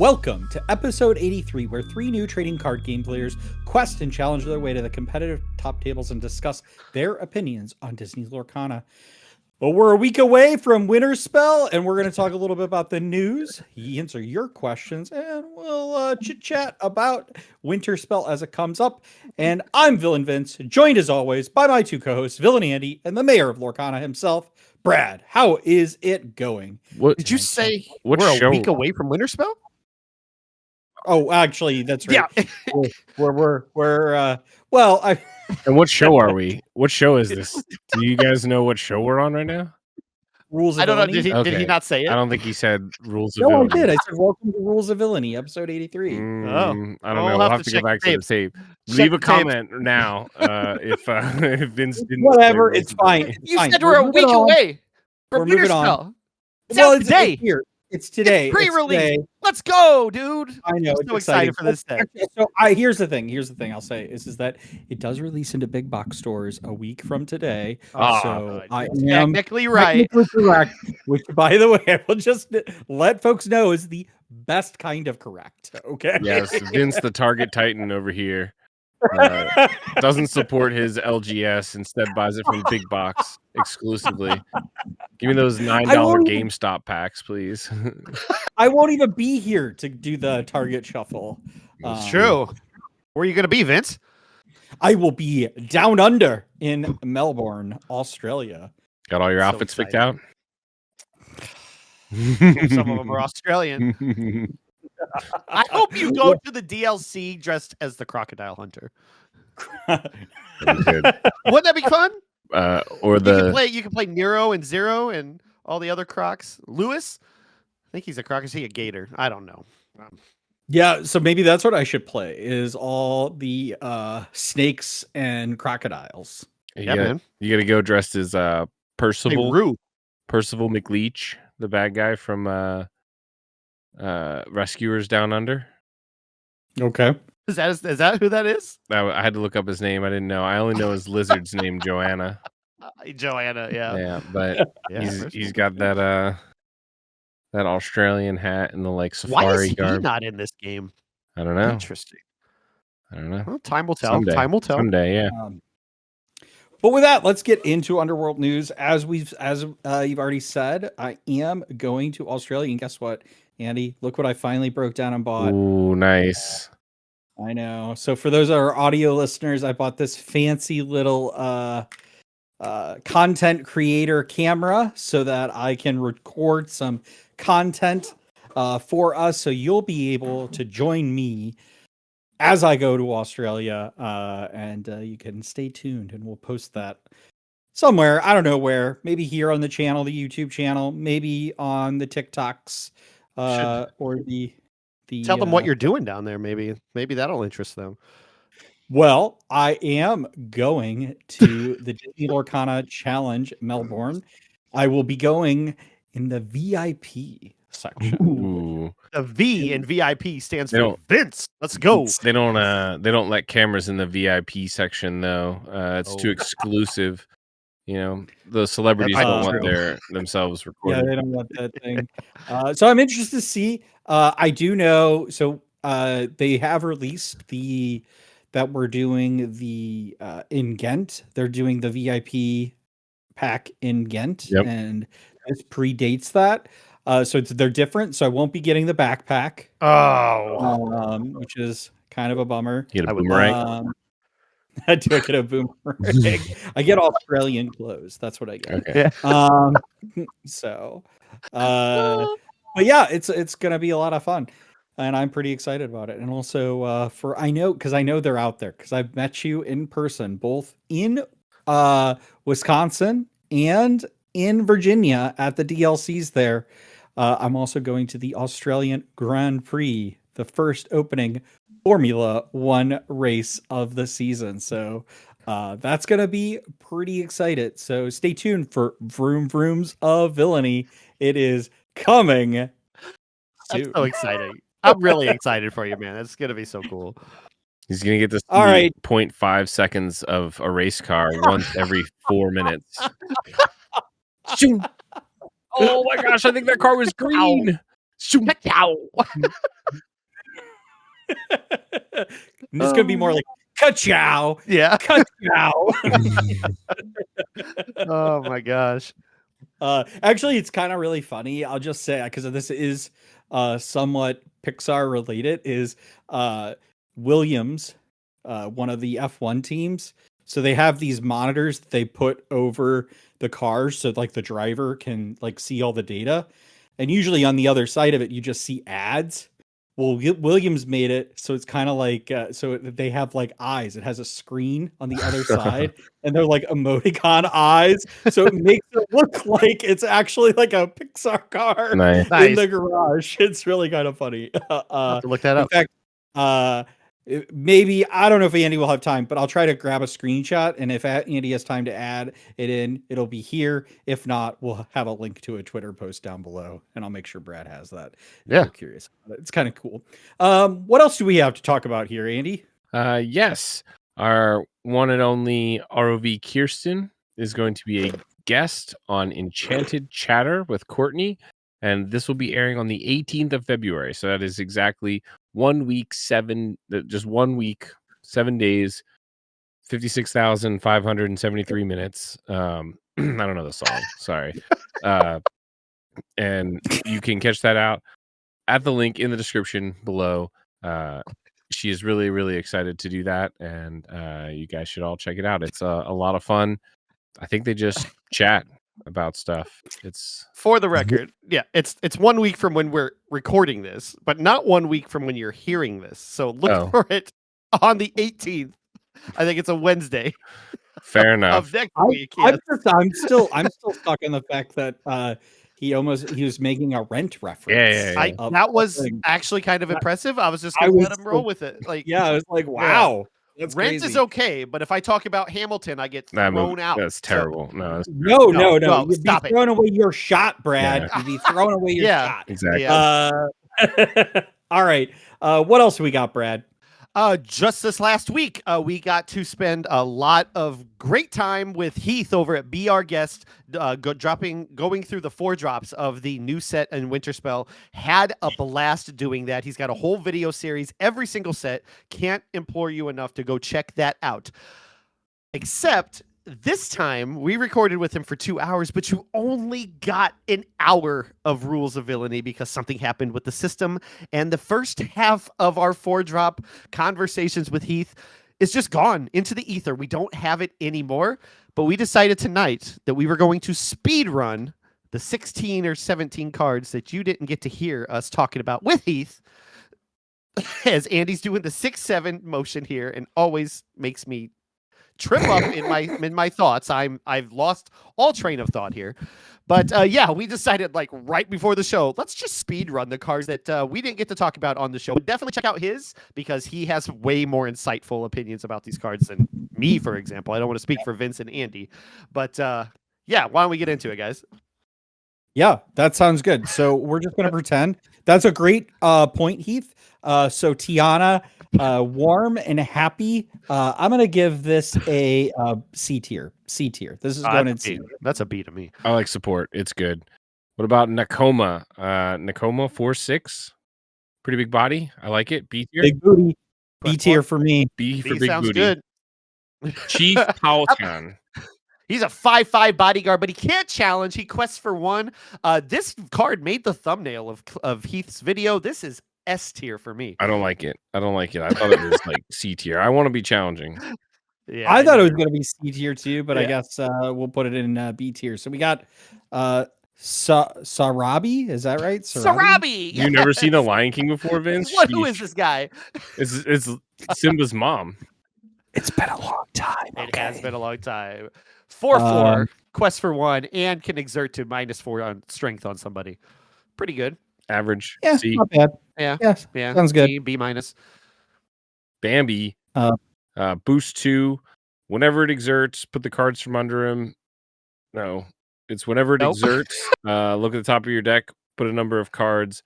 Welcome to episode 83, where three new trading card game players quest and challenge their way to the competitive top tables and discuss their opinions on Disney Lorcana. But we're a week away from Winterspell, and we're going to talk a little bit about the news, answer your questions, and we'll chit-chat about Winterspell as it comes up. And I'm Villain Vince, joined as always by my two co-hosts, Villainy Andy and the mayor of Lorcana himself, Brad. How is it going? What did you say? We're a week away from Winterspell? Oh, actually, that's right. Yeah. Well, And what show are we? What show is this? Do you guys know what show we're on right now? Rules of I don't know. Villainy. Did he not say it? I don't think he said Rules of No, Villainy. I did. I said, welcome to Rules of Villainy, episode 83. I don't Well, know. we'll We'll have have to to check go back the to the tape. Check Leave a the tape. comment now if Vince didn't. Whatever, say it's Rules of fine. Villainy. You Fine. said we're a moving week on. away We're from moving on. Winterspell. It's Well, out today. It's here. It's today. It's pre-release. today. Let's go, dude. I know. I'm it's so excited for this day. So here's the thing. Here's the thing I'll say is that it does release into big box stores a week from today. So I am technically right. technically correct, which, by the way, I will just let folks know is the best kind of correct. Okay. Yes, Vince, the Target Titan over here, doesn't support his LGS. Instead, buys it from big box exclusively. Give me those $9 GameStop packs, please. I won't even be here to do the Target shuffle. It's true. Where are you going to be, Vince? I will be down under in Melbourne, Australia. Got all your So outfits picked excited. out? Some of them are Australian. I hope you go to the DLC dressed as the Crocodile Hunter. Good. Wouldn't that be fun? Or You can play Nero and Zero and all the other crocs. Lewis? I think he's a croc. Is he a gator? I don't know. Yeah, so maybe that's what I should play is all the snakes and crocodiles. You got to go dressed as Percival. Hey, Rue. Percival McLeach, the bad guy from Rescuers Down Under. Okay. Is that who that is? I had to look up his name. I didn't know. I only know his lizard's name, Joanna. Joanna, yeah. Yeah, but he's got that Australian hat and the Why safari is he garb. not in this game? I don't know. Interesting. I don't know. Well, time will tell. Someday. Time will tell. Someday, yeah. But with that, let's get into Underworld news. As you've already said, I am going to Australia, and guess what, Andy? Look what I finally broke down and bought. Ooh, nice. I know. So for those that are audio listeners, I bought this fancy little content creator camera so that I can record some content for us. So you'll be able to join me as I go to Australia, and you can stay tuned, and we'll post that somewhere. I don't know where. Maybe here on the channel, the YouTube channel, maybe on the TikToks, or the. Tell them what you're doing down there. Maybe that'll interest them. Well, I am going to the Disney Lorcana Challenge, Melbourne. I will be going in the VIP section. Ooh. The V in VIP stands They for don't- Vince. Let's go. They don't let cameras in the VIP section though. It's too exclusive. You know, the celebrities That's don't true. want themselves Yeah, recorded. they don't want that thing. So I'm interested to see. I do know. So they have released that we're doing the in Ghent. They're doing the VIP pack in Ghent, Yep. and this predates that. So they're different. So I won't be getting the backpack, which is kind of a bummer. You get I a would- boomerang. I do get a boomerang. I get Australian clothes. That's what I get. Okay. So, but yeah, it's gonna be a lot of fun, and I'm pretty excited about it. And also, I know they're out there because I've met you in person, both in Wisconsin and in Virginia at the DLCs there. I'm also going to the Australian Grand Prix, the first opening Formula One race of the season. So that's going to be pretty excited. So stay tuned for Vroom Vrooms of Villainy. It is coming That's soon. so exciting. I'm really excited for you, man. It's gonna be so cool. He's gonna get this All right. 0.5 seconds of a race car once every 4 minutes. Shoo. Oh my gosh, I think that car was green. Ka-chow. It's gonna be more like ka-chow, Yeah. ka-chow. Oh my gosh. Actually, it's kind of really funny. I'll just say, because this is somewhat Pixar related, is Williams, one of the F1 teams. So they have these monitors that they put over the cars, so like the driver can like see all the data. And usually on the other side of it, you just see ads. Well, Williams made it so it's kind of like so they have like eyes. It has a screen on the other side, and they're like emoticon eyes. So it makes it look like it's actually like a Pixar car Nice. in the garage. It's really kind of funny. I'll have to look that In up. fact, maybe I don't know if Andy will have time, but I'll try to grab a screenshot, and if Andy has time to add it in, it'll be here. If not, we'll have a link to a Twitter post down below, and I'll make sure Brad has that. Yeah. You're curious about it. It's kind of cool. What else do we have to talk about here, Andy? Yes, our one and only ROV Kirsten is going to be a guest on Enchanted Chatter with Courtney, and this will be airing on the 18th of February. So that is exactly 1 week, 7 days, 56,573 minutes. I don't know the song. Sorry. And you can catch that out at the link in the description below. She is really, really excited to do that, and you guys should all check it out. It's a lot of fun. I think they just chat about stuff. It's For the record, yeah, it's 1 week from when we're recording this, but not 1 week from when you're hearing this. So look for it on the 18th. I think it's a Wednesday. fair enough. Of next week. I'm still stuck in the fact that he was making a Rent reference. Yeah. That was actually kind of impressive. I was just I gonna was let him roll with it. Like, I was like, wow. That's Rent crazy. is okay, but if I talk about Hamilton, I get thrown out. That's terrible. No, No. No, You'd stop be it. throwing away your shot, Brad. Yeah. You'd be throwing away your Yeah. shot. exactly. Yeah. All right. What else we got, Brad? Just this last week, we got to spend a lot of great time with Heath over at Be Our Guest, going through the 4 drops of the new set and Winterspell. Had a blast doing that. He's got a whole video series, every single set. Can't implore you enough to go check that out. Except this time we recorded with him for 2 hours, but you only got an hour of Rules of Villainy because something happened with the system. And the first half of our 4-drop conversations with Heath is just gone into the ether. We don't have it anymore, but we decided tonight that we were going to speed run the 16 or 17 cards that you didn't get to hear us talking about with Heath, as Andy's doing the 6-7 motion here and always makes me trip up in my thoughts. I've lost all train of thought here. But yeah, we decided like right before the show, let's just speed run the cards that we didn't get to talk about on the show. But definitely check out his, because he has way more insightful opinions about these cards than me, for example. I don't want to speak for Vince and Andy. But yeah, why don't we get into it, guys? Yeah, that sounds good. So we're just going to pretend. That's a great point, Heath. So Tiana, warm and happy. I'm going to give this a C tier. C tier. This is going in C. That's a B to me. I like support. It's good. What about Nakoma? Nakoma 4/6. Pretty big body. I like it. B tier. Big booty. B tier for me. B for B big sounds booty. good. Chief Powelton. He's a 5/5 bodyguard, but he can't challenge. He quests for 1. This card made the thumbnail of Heath's video. This is S tier for me. I don't like it. I thought it was like C tier. I want to be challenging. Yeah, I thought it was going to be C tier too, but I Yeah. guess we'll put it in B tier. So we got Sarabi. Is that right? Sarabi. You never seen The Lion King before, Vince? Who is this guy? It's Simba's mom. It's been a long time. It has been a long time. 4/4, quest for 1, and can exert to -4 on strength on somebody. Pretty good. Average. Yeah, C. not bad. Yeah. Yes, Yeah. sounds good. B minus. Bambi. Boost 2. Whenever it exerts, put the cards from under him. No. It's whenever it Nope. exerts. Look at the top of your deck. Put a number of cards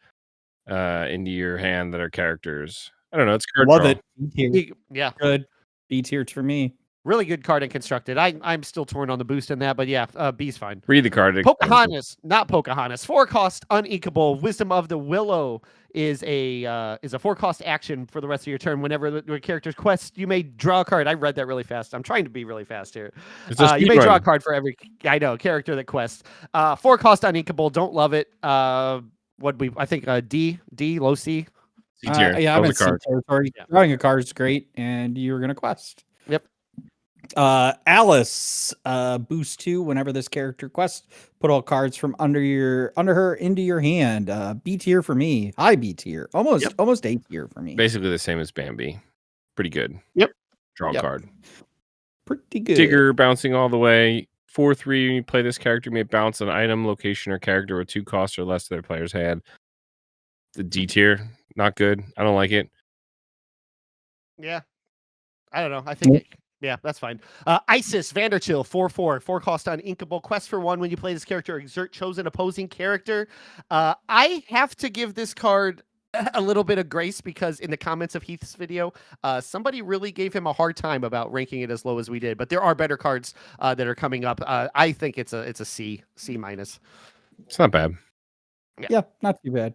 into your hand that are characters. I don't know. It's card Love draw. it. B tier. Yeah. Good. B tier for me. Really good card and constructed. I'm still torn on the boost in that, but yeah, B's fine. Read the card. Pocahontas, not Pocahontas. 4-cost, uninkable. Wisdom of the Willow is a 4-cost action for the rest of your turn. Whenever the character's quest, you may draw a card. I read that really fast. I'm trying to be really fast here. You may draw a card for every character that quests. 4-cost, uninkable. Don't love it. I think D low C. C tier. Yeah, I'm in C territory. Yeah. Drawing a card is great, and you're gonna quest. Yep. Alice, boost 2 whenever this character quests. Put all cards from under her into your hand. B tier for me. High B tier. Almost A tier for me. Basically the same as Bambi. Pretty good. Yep. Draw a card. Pretty good. Digger bouncing all the way. 4/3. When you play this character, you may bounce an item, location, or character with 2 costs or less to their player's hand. The D tier, not good. I don't like it. Yeah. I don't know. I think that's fine. Isis, Vanderchill, 4/4, 4-cost uninkable. Quest for 1 when you play this character, exert chosen opposing character. I have to give this card a little bit of grace because in the comments of Heath's video, somebody really gave him a hard time about ranking it as low as we did. But there are better cards that are coming up. I think it's a C minus. It's not bad. Yeah, not too bad.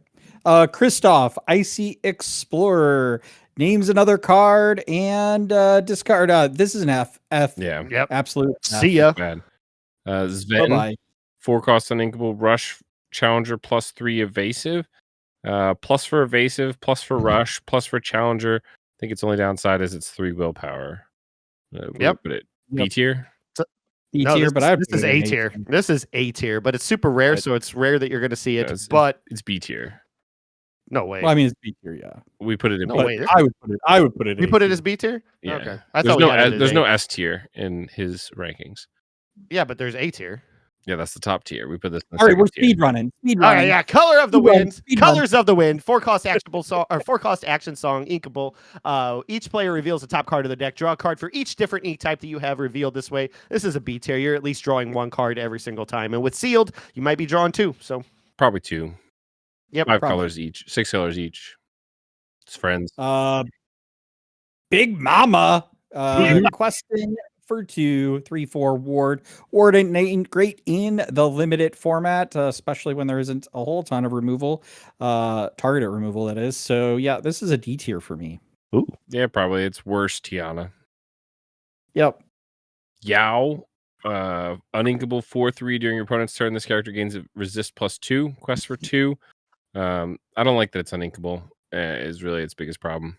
Christoph, Icy Explorer, names another card and discard. This is an F. Yeah. Yep. Absolute F. See ya. Bad. Sven, 4-cost uninkable, rush, challenger, +3 evasive. Plus for evasive, plus for rush, plus for challenger. I think its only downside is it's 3 willpower. Yep. Put it B tier. E tier, but this is A tier. This is A tier, but it's super rare, so it's rare that you're going to see it. But it's B tier. No way. Well, I mean, it's B tier, yeah. We put it in. No B. way. I would put it. You put it as B tier? Yeah. Okay. There's no S tier in his rankings. Yeah, but there's A tier. Yeah, that's the top tier. We put this. All right, we're speed running. All right, yeah. Color of the Wind. Colors of the Wind. 4-cost actionable song or 4-cost action song. Inkable. Each player reveals the top card of the deck. Draw a card for each different ink type that you have revealed this way. This is a B tier. You're at least drawing 1 card every single time, and with sealed, you might be drawing 2. So probably 2. Yep. 5 colors each. 6 colors each. It's friends. Big Mama. Requesting for 2, 3/4 ward. Ward ain't great in the limited format, especially when there isn't a whole ton of removal, targeted removal, that is. So yeah, this is a D tier for me. Ooh. Yeah, probably. It's worse, Tiana. Yep. Yao, uninkable 4/3 during your opponent's turn. This character gains a resist +2. Quest for 2. I don't like that it's uninkable. Is really its biggest problem.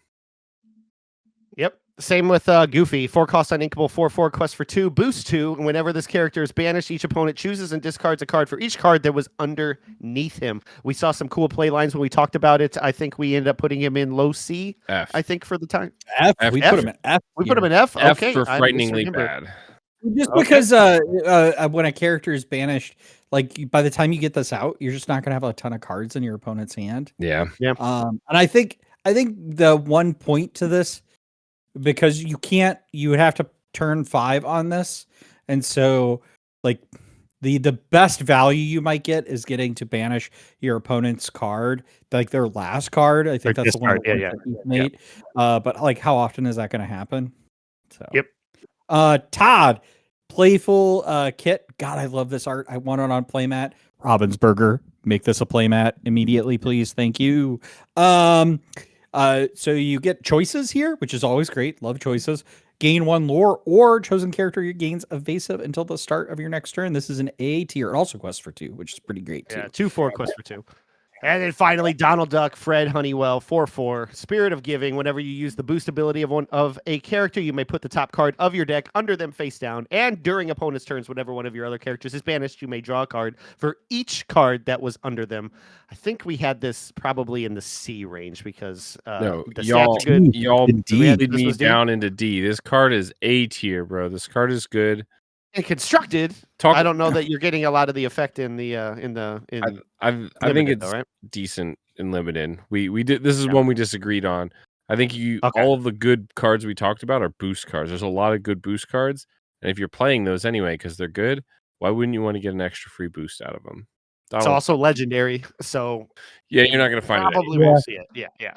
Yep. Same with Goofy. 4-cost uninkable, 4/4, quest for 2, boost 2. And whenever this character is banished, each opponent chooses and discards a card for each card that was underneath him. We saw some cool play lines when we talked about it. I think we ended up putting him in low C. F. I think for the time. F. We put him in F. We put him in F. F Okay. for frighteningly bad. Just because when a character is banished, like by the time you get this out, you're just not gonna have a ton of cards in your opponent's hand. Yeah. Yeah. And I think the one point to this, because you would have to turn 5 on this, and so like the best value you might get is getting to banish your opponent's card, like their last card. I think that's the one that he's made. But like, how often is that going to happen? So yep. Todd, playful kit. God, I love this art. I want it on playmat. Robinsburger, make this a playmat immediately, please. Thank you. So you get choices here, which is always great. Love choices. Gain 1 lore, or chosen character gains evasive until the start of your next turn. This is an A tier. It also quests for 2, which is pretty great too. Yeah, 2/4 quest for 2. And then finally, Donald Duck, Fred Honeywell, 4/4, Spirit of Giving. Whenever you use the boost ability of a character, you may put the top card of your deck under them face down. And during opponent's turns, whenever one of your other characters is banished, you may draw a card for each card that was under them. I think we had this probably in the C range because no, the y'all beat me down into D. This card is A tier, bro. This card is good. And constructed. I don't know that you're getting a lot of the effect in the I think it's though, right? Decent in limited. We did this is one we disagreed on. I think all of the good cards we talked about are boost cards. There's a lot of good boost cards, and if you're playing those anyway because they're good, why wouldn't you want to get an extra free boost out of them? It's also legendary, so yeah, you're not gonna find probably Yeah. won't see it. Yeah.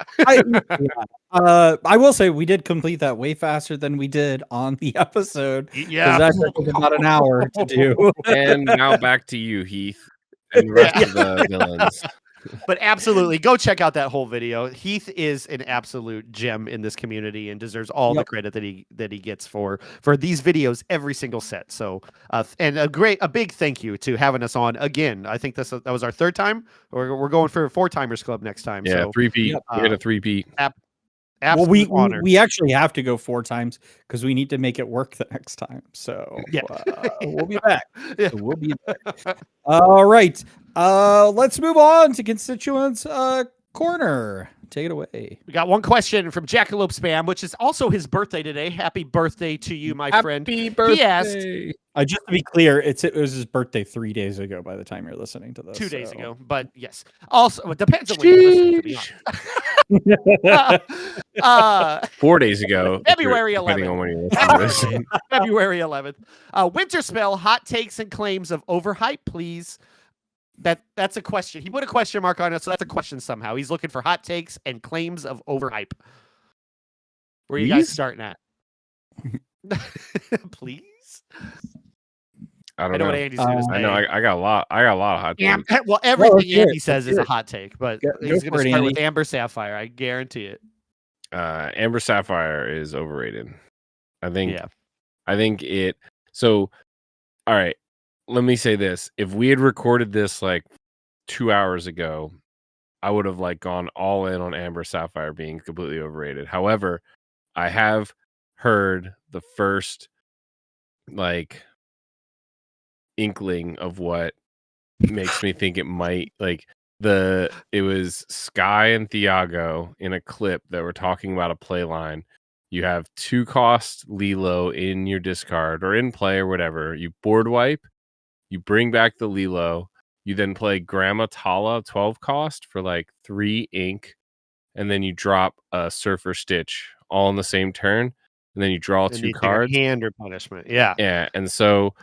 I will say we did complete that way faster than we did on the episode because Yeah. that took about an hour to do. And now back to you, Heath, and the rest Yeah. of the villains. But absolutely, go check out that whole video. Heath is an absolute gem in this community and deserves all the credit that he gets for these videos every single set. So, and a big thank you to having us on again. I think that was our third time, or we're going for a 4-timers club next time. Yeah, so, 3-peat. We had a 3-peat. Absolute honor. we actually have to go 4 times because we need to make it work the next time. So Yeah. we'll be back. Yeah. We'll be back. All right. Let's move on to constituents corner. Take it away. We got one question from Jackalope Spam, which is also his birthday today. Happy birthday to you, my friend. Happy birthday. He asked, Just to be clear, it was his birthday 3 days ago by the time you're listening to this. 2 days ago, but yes. Also, it depends on when you listen, to be honest. 4 days ago. February depending 11th. on when you listen to this. February 11th. Winterspell hot takes and claims of overhype, please. That's a question. He put a question mark on it, so that's a question somehow. He's looking for hot takes and claims of overhype. Where are you guys starting at? Please? I don't know what Andy's going to say. I know I got a lot. I got a lot of hot takes. Well, everything hear Andy it. says Let's is a hear it. hot take, but Go he's going for to it, start with Andy. Amber Sapphire. I guarantee it. Amber Sapphire is overrated. I think. Yeah. I think it. So, all right. Let me say this: if we had recorded this like 2 hours ago, I would have like gone all in on Amber Sapphire being completely overrated. However, I have heard the first like inkling of what makes me think it might it was Sky and Thiago in a clip that were talking about a play line. You have 2-cost Lilo in your discard or in play or whatever. You board wipe, you bring back the Lilo, you then play Grandma Tala 12-cost for like 3 ink, and then you drop a Surfer Stitch all in the same turn, and then you draw 2 cards. Hand or punishment. Yeah. Yeah, and so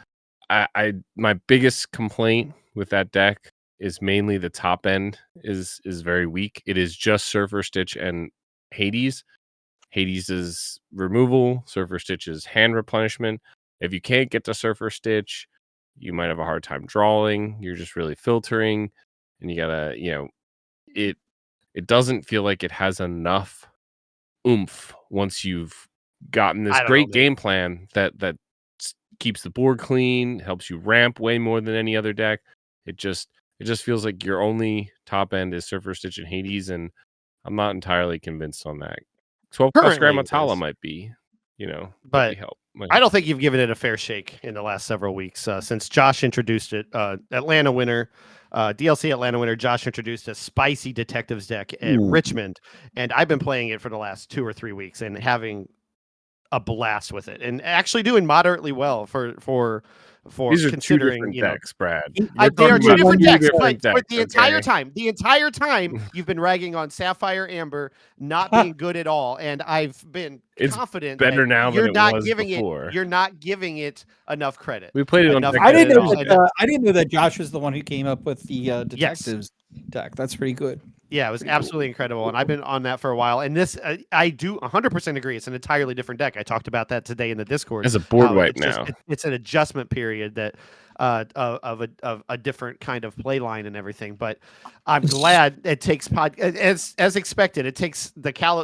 I my biggest complaint with that deck is mainly the top end is very weak. It is just Surfer Stitch and Hades. Hades is removal, Surfer Stitch is hand replenishment. If you can't get to Surfer Stitch, you might have a hard time drawing. You're just really filtering, and you gotta, it doesn't feel like it has enough oomph once you've gotten this great game plan that keeps the board clean, helps you ramp way more than any other deck. It just feels like your only top end is Surfer Stitch and Hades, and I'm not entirely convinced on that. 12-cost Grandma Tala might be, but help. I don't think you've given it a fair shake in the last several weeks since Josh introduced it. Atlanta winner, DLC Atlanta winner, Josh introduced a spicy detectives deck at Richmond, and I've been playing it for the last 2 or 3 weeks and having a blast with it, and actually doing moderately well for These are considering 2 different decks, Brad. They are 2 different decks, different but the entire okay? time you've been ragging on Sapphire Amber not being good at all, and I've been confident better that now you're than it not was giving before. you're not giving it enough credit. We played it on Enough deck I didn't credit know at all. I didn't know that Josh was the one who came up with the detectives deck. That's pretty good. Yeah, it was absolutely incredible, and I've been on that for a while. And this, I do 100% agree. It's an entirely different deck. I talked about that today in the Discord. As a board wipe now. It's an adjustment period that of a different kind of play line and everything. But I'm glad it takes as expected. It takes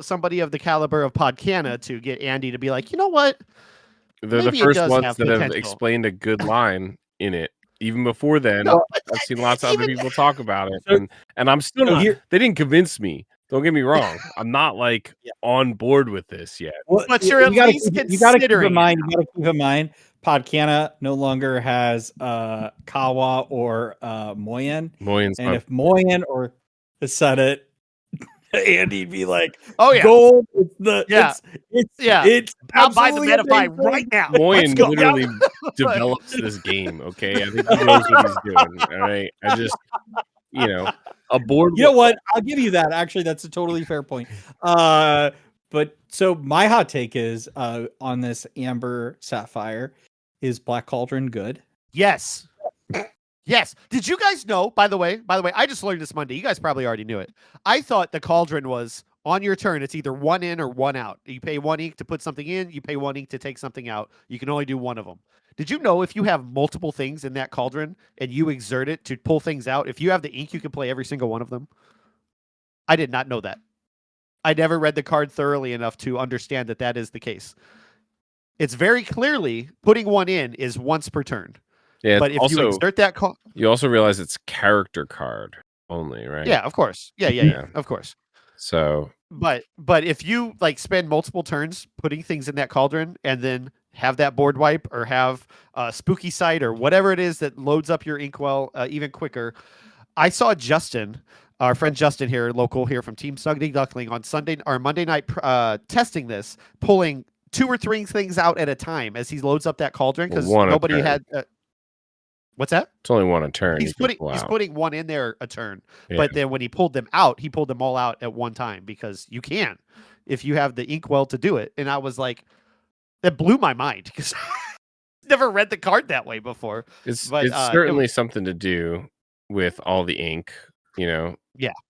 somebody of the caliber of Podcana to get Andy to be like, you know what? They're Maybe the first ones have that have potential. explained a good line in it. Even before then, No, I've seen lots of other people talk about it, and I'm still not. They didn't convince me. Don't get me wrong. I'm not like on board with this yet. Well, but you're at least considering. You got to keep in mind. You got to keep in mind. Podcana no longer has Kawa or Moyen. Moyen's and if Moyen or said it, Andy'd be like, "Oh yeah, gold." It's the It's I'll buy the Metafy right now. Moyen literally develops this game. Okay, I think he knows what he's doing. All right, I just a board. You know what? I'll give you that. Actually, that's a totally fair point. But so my hot take is on this Amber Sapphire, is Black Cauldron good? Yes. Yes. Did you guys know, by the way, I just learned this Monday. You guys probably already knew it. I thought the cauldron was on your turn. It's either one in or one out. You pay 1 ink to put something in. You pay 1 ink to take something out. You can only do one of them. Did you know if you have multiple things in that cauldron and you exert it to pull things out, if you have the ink, you can play every single one of them? I did not know that. I never read the card thoroughly enough to understand that that is the case. It's very clearly putting one in is once per turn. Yeah, but if you exert that you also realize it's character card only, right? Yeah, of course. Yeah, of course. So, but if you like spend multiple turns putting things in that cauldron and then have that board wipe or have a spooky sight or whatever it is that loads up your inkwell even quicker. I saw Justin, our friend Justin here, local here from Team Snuggly Duckling, on Sunday or Monday night testing this, pulling 2 or 3 things out at a time as he loads up that cauldron because nobody had. What's that? It's only one a turn. He's putting one in there a turn, but then when he pulled them out, he pulled them all out at one time because you can, if you have the inkwell to do it. And I was like, that blew my mind because never read the card that way before. It's certainly something to do with all the ink, Yeah.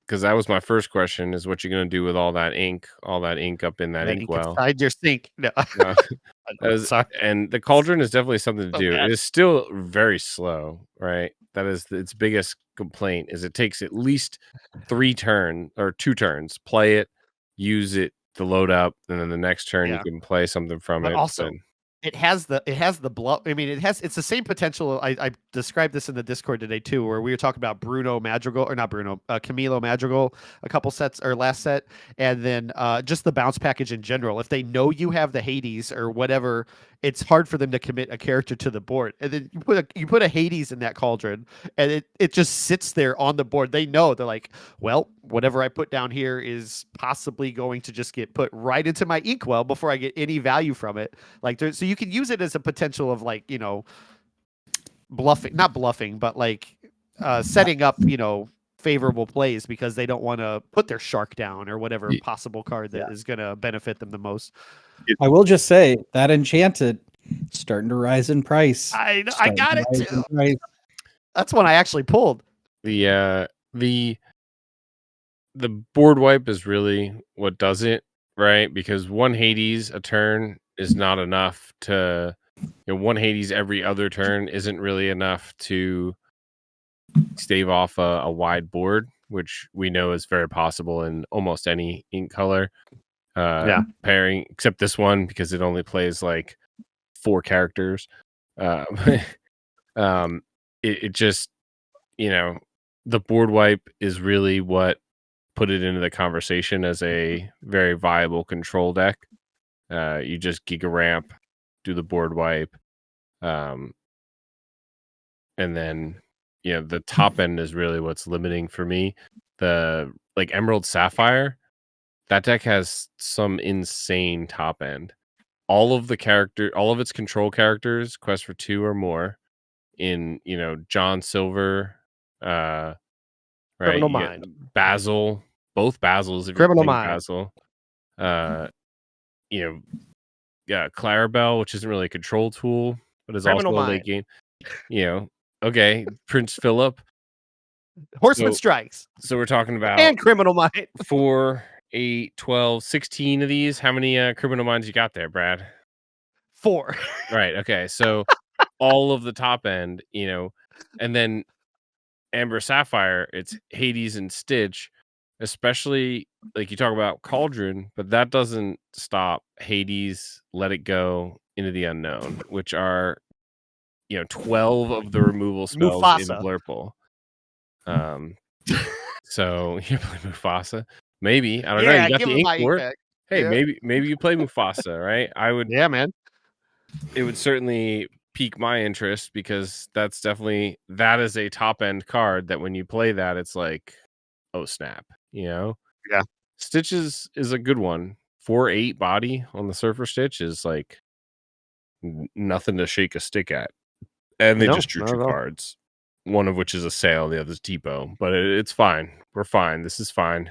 Because that was my first question: is what you're going to do with all that ink up in that inkwell inside your sink? No. Sorry. And the cauldron is definitely something to do. It is still very slow, right? That is its biggest complaint. Is it takes at least 2 turns, play it, use it to load up, and then the next turn you can play something from it. Also, it has the bluff. I mean, it's the same potential. I described this in the Discord today too, where we were talking about Camilo Madrigal a couple sets or last set, and then just the bounce package in general. If they know you have the Hades or whatever, it's hard for them to commit a character to the board. And then you put a Hades in that cauldron, and it just sits there on the board. They know, they're like, well, whatever I put down here is possibly going to just get put right into my inkwell before I get any value from it. So you can use it as a potential of not bluffing, but setting up, favorable plays because they don't want to put their shark down or whatever possible card that is going to benefit them the most. I will just say that Enchanted starting to rise in price. I got it too. That's one I actually pulled. The board wipe is really what does it, right? Because one Hades a turn is not enough to, one Hades every other turn isn't really enough to stave off a wide board, which we know is very possible in almost any ink color. Pairing, except this one because it only plays 4 characters. It just, the board wipe is really what put it into the conversation as a very viable control deck. You just Giga Ramp, do the board wipe, and then the top end is really what's limiting for me. The Emerald Sapphire, that deck has some insane top end. All of its control characters quest for 2 or more in John Silver, right? Criminal Mind, Basil, both Basils. If Criminal you're Mind, Basil, Clarabelle, which isn't really a control tool, but is Criminal also a late game. Okay, Prince Philip, Horseman Strikes. So we're talking about and Criminal Mind. 4, 8, 12, 16 of these. How many Criminal Minds you got there, Brad? 4. Right. Okay. So all of the top end, and then Amber Sapphire, it's Hades and Stitch, especially you talk about Cauldron, but that doesn't stop Hades, Let It Go, Into the Unknown, which are 12 of the removal spells Mufasa. in Blurple. So you play Mufasa. Maybe. I don't know. You got the ink for it. Hey, maybe you play Mufasa, right? I would. Yeah, man. It would certainly pique my interest because that is a top end card that when you play that, it's oh snap, Yeah. Stitch is a good one. 4/8 body on the Surfer Stitch is nothing to shake a stick at. And they just drew 2 cards. One of which is a Sail, the other's Depot. But it's fine. We're fine. This is fine.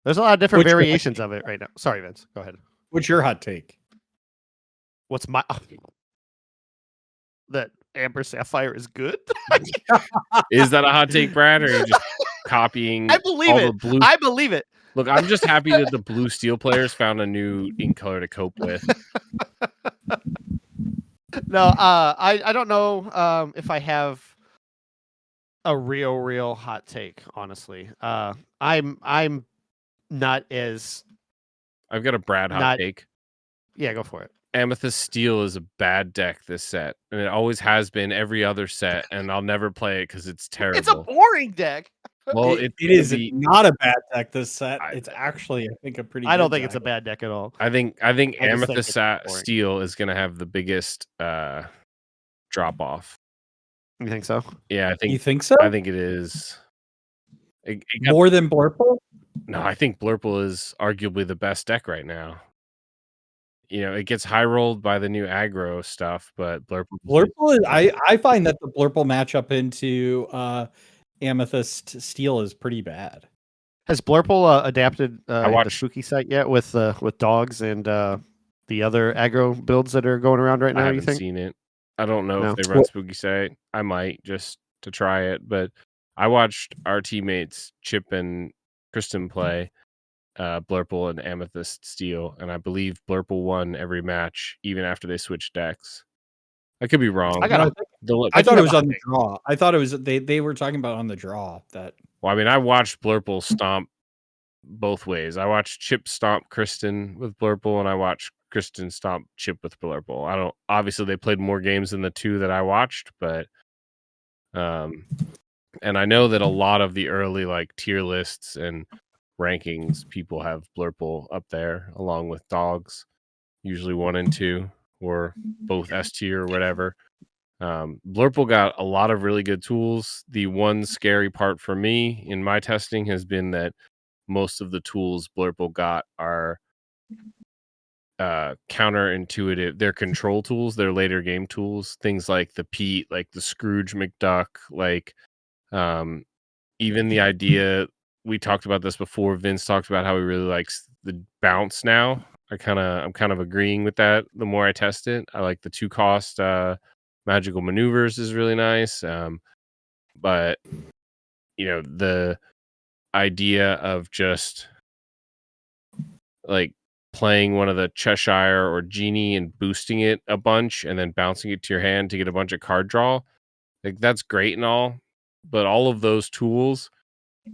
There's a lot of different variations of it right now. Sorry, Vince. Go ahead. What's your hot take? What's my... that Amber Sapphire is good. Is that a hot take, Brad, or are you just copying I believe all it. the blue? I believe it. Look, I'm just happy that the blue steel players found a new ink color to cope with. No, I don't know if I have a real hot take, honestly. I'm not as I've got a Brad hot not take. yeah, go for it. Amethyst Steel is a bad deck this set, and it always has been every other set, and I'll never play it because it's terrible. It's a boring deck. Well, it is not a bad deck this set. I- It's actually, I think, a pretty. I don't good think it's a deck. bad deck at all. I think I just think Amethyst it's boring. Steel is going to have the biggest drop off. You think so? Yeah, I You think think so? I think it is. It got- More than Blurple? no, I think Blurple is arguably the best deck right now. You know, it gets high rolled by the new aggro stuff, but Blurple is, I find that the Blurple matchup into Amethyst Steel is pretty bad. Has Blurple adapted the watched- spooky site yet with dogs and the other aggro builds that are going around right I now? You haven't think? seen it. I don't know No. if they run Spooky Sight. I might just to try it, but I watched our teammates Chip and Kristen play Blurple and Amethyst Steel, and I believe Blurple won every match, even after they switched decks. I could be wrong. I got a- I thought it was have a on the draw. I thought it was they were talking about on the draw that. Well, I mean, I watched Blurple stomp both ways. I watched Chip stomp Kristen with Blurple, and I watched Kristen stomp Chip with Blurple. I don't. Obviously, they played more games than the two that I watched, but and I know that a lot of the early like tier lists and rankings, people have Blurple up there along with dogs, usually 1 and 2 or both S tier or whatever. Blurple got a lot of really good tools. The one scary part for me in my testing has been that most of the tools Blurple got are counterintuitive. They're control tools, they're later game tools, things like the Pete, like the Scrooge McDuck, like even the idea, we talked about this before, Vince talked about how he really likes the bounce now. I'm kind of agreeing with that. The more I test it, I like the 2 cost magical maneuvers is really nice. But you know, the idea of just like playing one of the Cheshire or Genie and boosting it a bunch and then bouncing it to your hand to get a bunch of card draw, like that's great and all, but all of those tools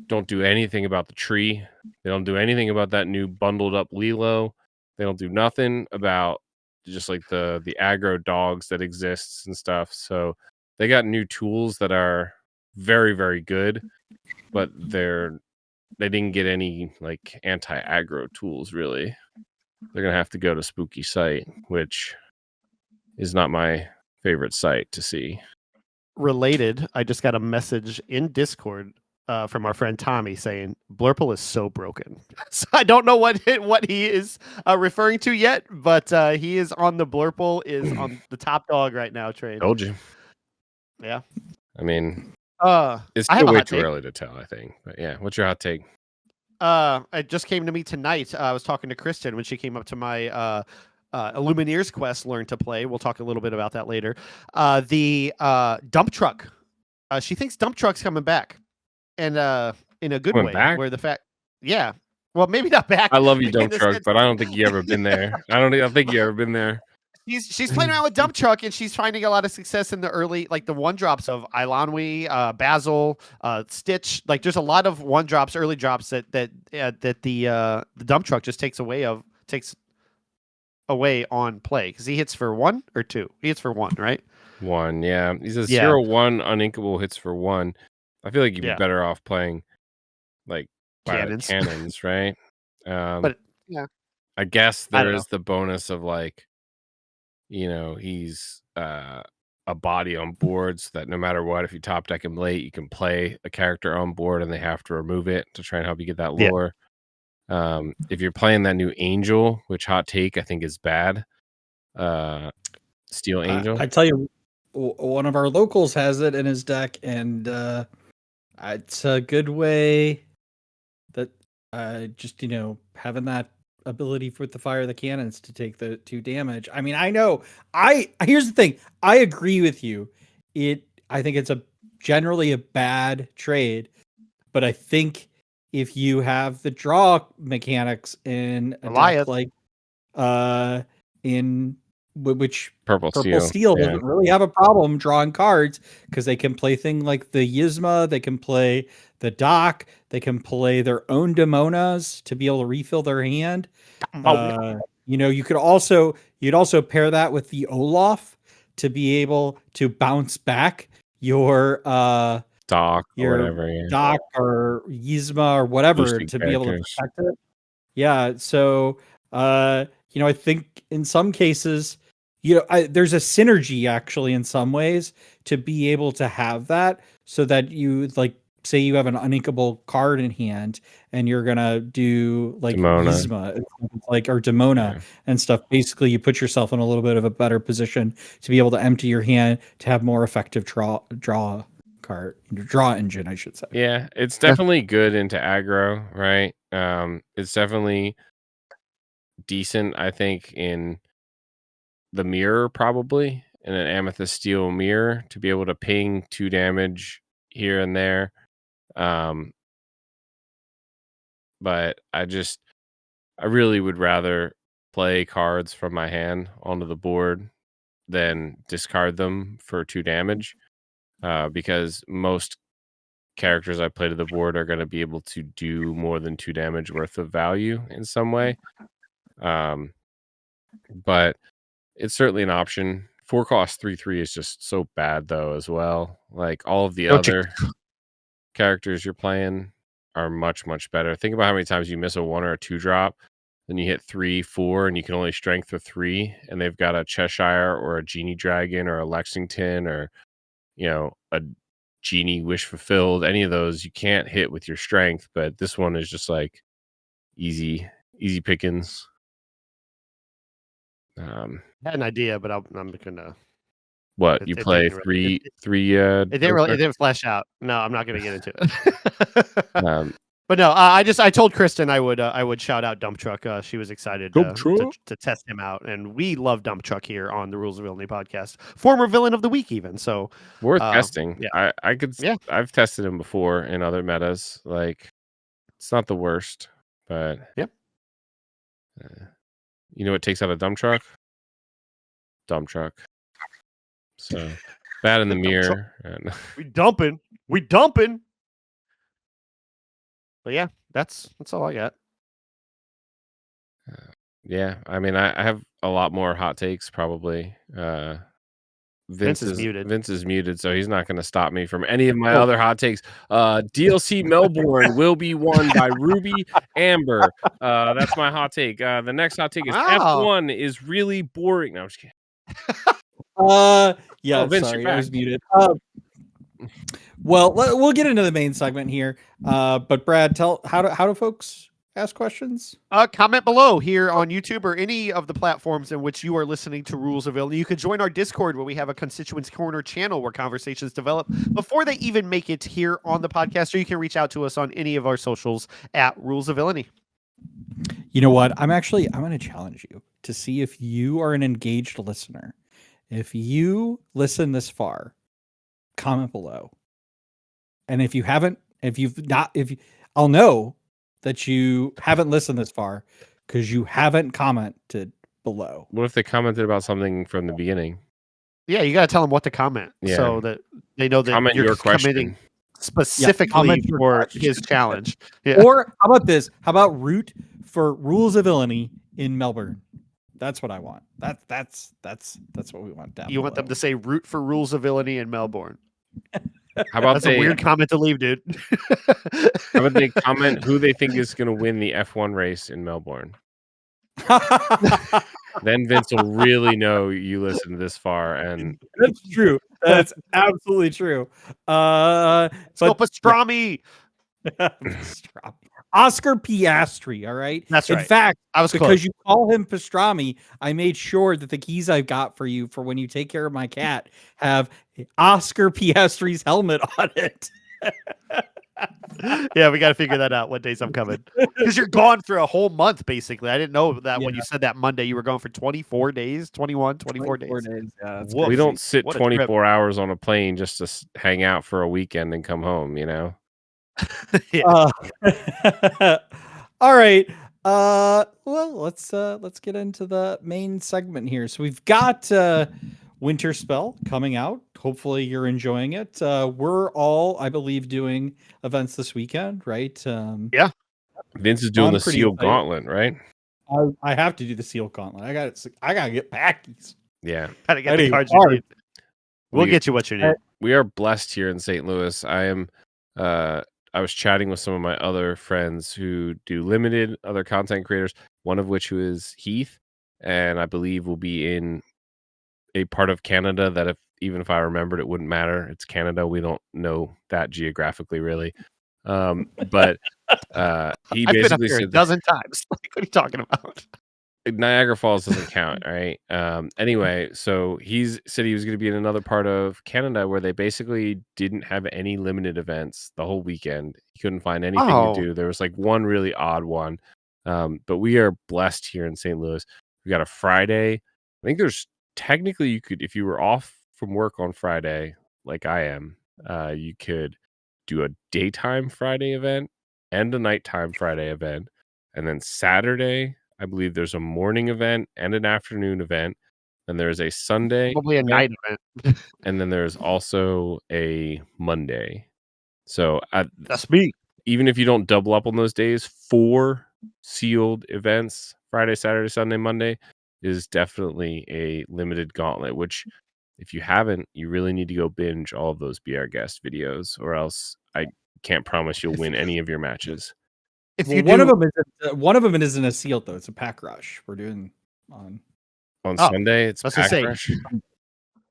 don't do anything about the tree. They don't do anything about that new bundled up Lilo. They don't do nothing about just like the aggro dogs that exists and stuff. So they got new tools that are very, very good, but they didn't get any like anti-aggro tools really. They're gonna have to go to Spooky Site, which is not my favorite site to see. Related, I just got a message in Discord from our friend Tommy saying Blurple is so broken. So I don't know what he is referring to yet, but he is on the Blurple is on the top dog right now train. Told you. Yeah. I mean, it's I have still a way hot too take. early to tell, I think. But yeah, what's your hot take? It just came to me tonight. I was talking to Kristen when she came up to my Illumineers quest learn to play. We'll talk a little bit about that later. The dump truck. She thinks dump truck's coming back. And in a good Coming way. back? Where the fact yeah. Well, maybe not back. I love you, in dump the truck, sense- but I don't think you ever been there. I don't think you ever been there. She's playing around with dump truck and she's finding a lot of success in the early, like the 1-drops of Ilanwi, Basil, Stitch. Like there's a lot of 1-drops, early drops that the dump truck just takes away on play because he hits for 1 or 2. He hits for 1, right? 1, yeah. He's a Yeah. 0-1 uninkable hits for 1. I feel like you'd be Yeah. better off playing like cannons, right? But yeah, I guess I there don't is the bonus of like, you know, he's a body on board so that no matter what, if you top deck him late, you can play a character on board and they have to remove it to try and help you get that Yeah. lore. If you're playing that new Angel, which hot take I think is bad, Steel Angel. I tell you, one of our locals has it in his deck, and it's a good way that just having that ability with the fire of the cannons to take the 2 damage. I mean, I know. Here's the thing. I agree with you. I think it's generally a bad trade, but I think if you have the draw mechanics in a deck like in which Purple Steel doesn't really have a problem drawing cards because they can play thing like the Yzma, they can play the Dock, they can play their own Demonas to be able to refill their hand. You'd also pair that with the Olaf to be able to bounce back your Dock or whatever, Dock or Yzma or whatever to be able to protect it. Yeah, so I think in some cases, there's a synergy actually in some ways to be able to have that, so that you say you have an uninkable card in hand and you're gonna do like Yzma, or Demona and stuff. Basically, you put yourself in a little bit of a better position to be able to empty your hand to have more effective draw engine, I should say. Yeah, it's definitely good into aggro, right? It's definitely decent, I think, in the mirror, probably in an Amethyst Steel mirror, to be able to ping 2 damage here and there. But I really would rather play cards from my hand onto the board than discard them for 2 damage, because most characters I play to the board are going to be able to do more than 2 damage worth of value in some way. But it's certainly an option. 4 cost 3/3 is just so bad though as well. Like all of the other characters you're playing are much, much better. Think about how many times you miss a 1 or a 2 drop, then you hit 3, 4, and you can only strength for 3, and they've got a Cheshire or a Genie Dragon or a Lexington or a Genie Wish Fulfilled. Any of those you can't hit with your strength, but this one is just like easy pickings. I had an idea, but I'm gonna. What you play three? It didn't flesh out. No, I'm not gonna get into it. But no, I told Kristen I would shout out Dump Truck. She was excited to test him out, and we love Dump Truck here on the Rules of Villainy podcast. Former villain of the week, even so worth testing. Yeah. I could. Yeah. I've tested him before in other metas. Like, it's not the worst, but yep. You know what takes out a Dump Truck? Dump Truck. So bad in the mirror. We dumping. But yeah, that's all I got. Yeah, I mean, I have a lot more hot takes probably. Vince is muted. Vince is muted, so he's not going to stop me from any of my other hot takes. DLC Melbourne will be won by Ruby Amber. That's my hot take. The next hot take is F1 is really boring. No, I'm just kidding. Vince, sorry, I was muted. Well, we'll get into the main segment here. But Brad, how do folks ask questions? Comment below here on YouTube or any of the platforms in which you are listening to Rules of Villainy. You can join our Discord where we have a Constituents Corner channel where conversations develop before they even make it here on the podcast, or you can reach out to us on any of our socials at Rules of Villainy. You know what? I'm going to challenge you to see if you are an engaged listener. If you listen this far, comment below. And if I'll know that you haven't listened this far because you haven't commented below. What if they commented about something from the beginning? Yeah, you got to tell them what to comment so that they know that you're committing specifically for his challenge. Yeah. Or how about this? How about root for Rules of Villainy in Melbourne? That's what I want. That's what we want down. You want them to say root for Rules of Villainy in Melbourne. How about that's a weird comment to leave, dude. How about they comment who they think is going to win the F1 race in Melbourne? Then Vince will really know you listened this far, and that's true. That's absolutely true. Pastrami. Oscar Piastri, all right? That's right. In fact, I was because close. You call him Pastrami, I made sure that the keys I've got for you for when you take care of my cat have Oscar Piastri's helmet on it. Yeah, we got to figure that out. What days I'm coming? Because you're gone for a whole month, basically. I didn't know that when you said that Monday, you were gone for 24 days, 21, 24 days. 4 days. Yeah, that's Woof. We crazy. don't sit What a trip. 24 hours on a plane just to hang out for a weekend and come home, you know? Yeah. All right. Well, let's get into the main segment here. So we've got Winterspell coming out. Hopefully you're enjoying it. We're all, I believe, doing events this weekend, right? Yeah. Vince is doing I'm the pretty Seal excited. Gauntlet, right? I have to do the Seal Gauntlet. I gotta get packies. Yeah. Gotta get I the need cards you cards. need. We'll We- get you what you need. We are blessed here in St. Louis. I was chatting with some of my other friends who do limited, other content creators, one of which who is Heath, and I believe will be in a part of Canada that even if I remembered, it wouldn't matter. It's Canada. We don't know that geographically really. But he I've been up basically here a said that dozen times. Like, what are you talking about? Niagara Falls doesn't count, right? Anyway, so said he was going to be in another part of Canada where they basically didn't have any limited events the whole weekend. He couldn't find anything to do. There was like one really odd one. But we are blessed here in St. Louis. We got a Friday. I think there's technically you could, if you were off from work on Friday, like I am, you could do a daytime Friday event and a nighttime Friday event. And then Saturday, I believe there's a morning event and an afternoon event. And there's a Sunday. Probably a event, night event. and then there's also a Monday. So That's me. even if you don't double up on those days, 4 sealed events, Friday, Saturday, Sunday, Monday, is definitely a limited gauntlet, which if you haven't, you really need to go binge all of those Be Our Guest videos, or else I can't promise you'll win any of your matches. If Well, you one do, of them isn't a sealed though. It's a pack rush. We're doing on. Sunday, it's let's just Pack say- Rush.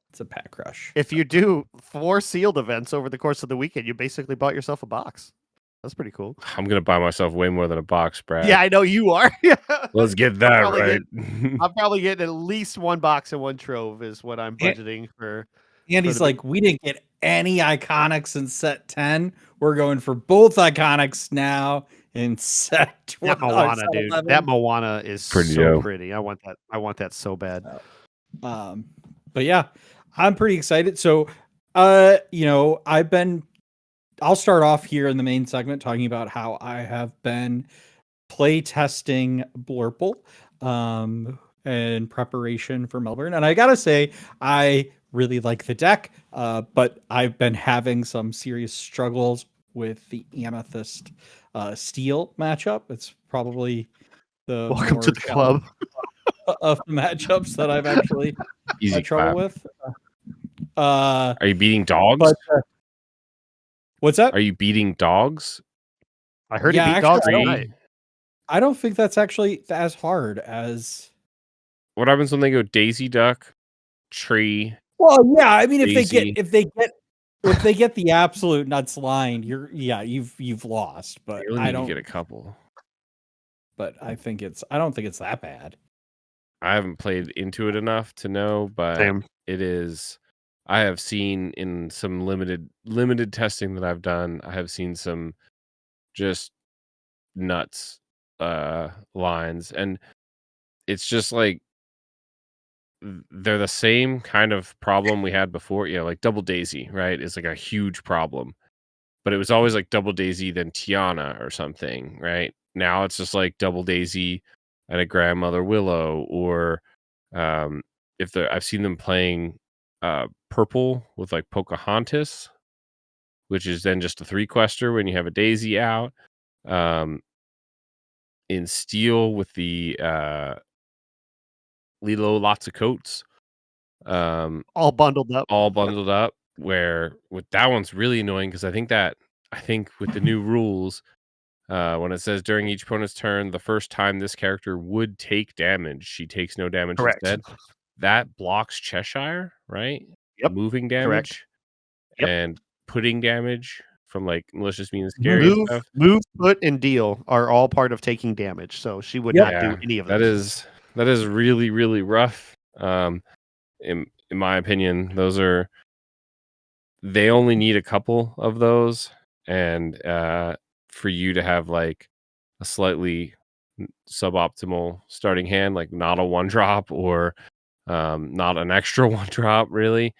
It's a pack rush. if you do 4 sealed events over the course of the weekend, you basically bought yourself a box. That's pretty cool. I'm gonna buy myself way more than a box, Brad. Yeah, I know you are. Let's get that probably right. I'm probably getting at least 1 box and 1 trove is what I'm budgeting for. Andy's the like, we didn't get any iconics in set 10. We're going for both iconics now in set 12. That Moana, set dude. 11. That Moana is Pretty so dope. pretty. I want that. I want that so bad. But yeah, I'm pretty excited. So, I'll start off here in the main segment talking about how I have been play testing Blurple in preparation for Melbourne. And I gotta say, I really like the deck, but I've been having some serious struggles with the Amethyst Steel matchup. It's probably the Welcome to more the club. of the matchups that I've actually Easy had trouble clap. with. Are you beating dogs? But what's that? Are you beating dogs? I heard Yeah, he beat actually, dogs I don't- tonight. I don't think that's actually as hard as. What happens when they go Daisy Duck, Tree? Well, yeah. I mean, if Daisy. they get the absolute nuts line, you've lost. But You only I need to don't. get a couple. But I don't think it's that bad. I haven't played into it enough to know, but Same. it is. I have seen in some limited testing that I've done, I have seen some just nuts lines, and it's just like they're the same kind of problem we had before. Like Double Daisy, right? Is like a huge problem, but it was always like Double Daisy then Tiana or something, right? Now it's just like Double Daisy and a Grandmother Willow, or I've seen them playing purple with like Pocahontas, which is then just a 3-quester when you have a Daisy out. In steel with the Lilo Lots of Coats. All bundled up. Where with that one's really annoying because I think with the new rules, when it says during each opponent's turn, the first time this character would take damage, she takes no damage Correct. instead. That blocks Cheshire, right? Yep. Moving damage. Yep. And putting damage from like malicious, mean, and scary stuff. Move, put, and deal are all part of taking damage. So she would not do any of that. those. That is really, really rough. In my opinion, they only need a couple of those and for you to have like a slightly suboptimal starting hand, like not a 1-drop or not an extra 1-drop really.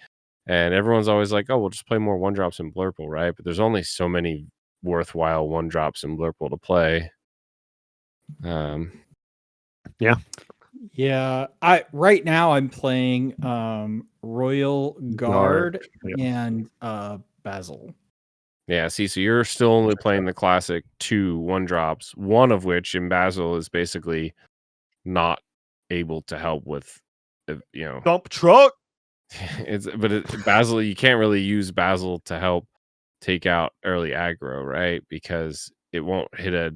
And everyone's always like, oh, we'll just play more 1-drops in Blurple, right? But there's only so many worthwhile 1-drops in Blurple to play. Yeah, right now I'm playing Royal Guard and Basil. Yeah, see, so you're still only playing the classic 2 1-drops, one of which in Basil is basically not able to help with, Dump truck. Basil, you can't really use Basil to help take out early aggro, right? Because it won't hit a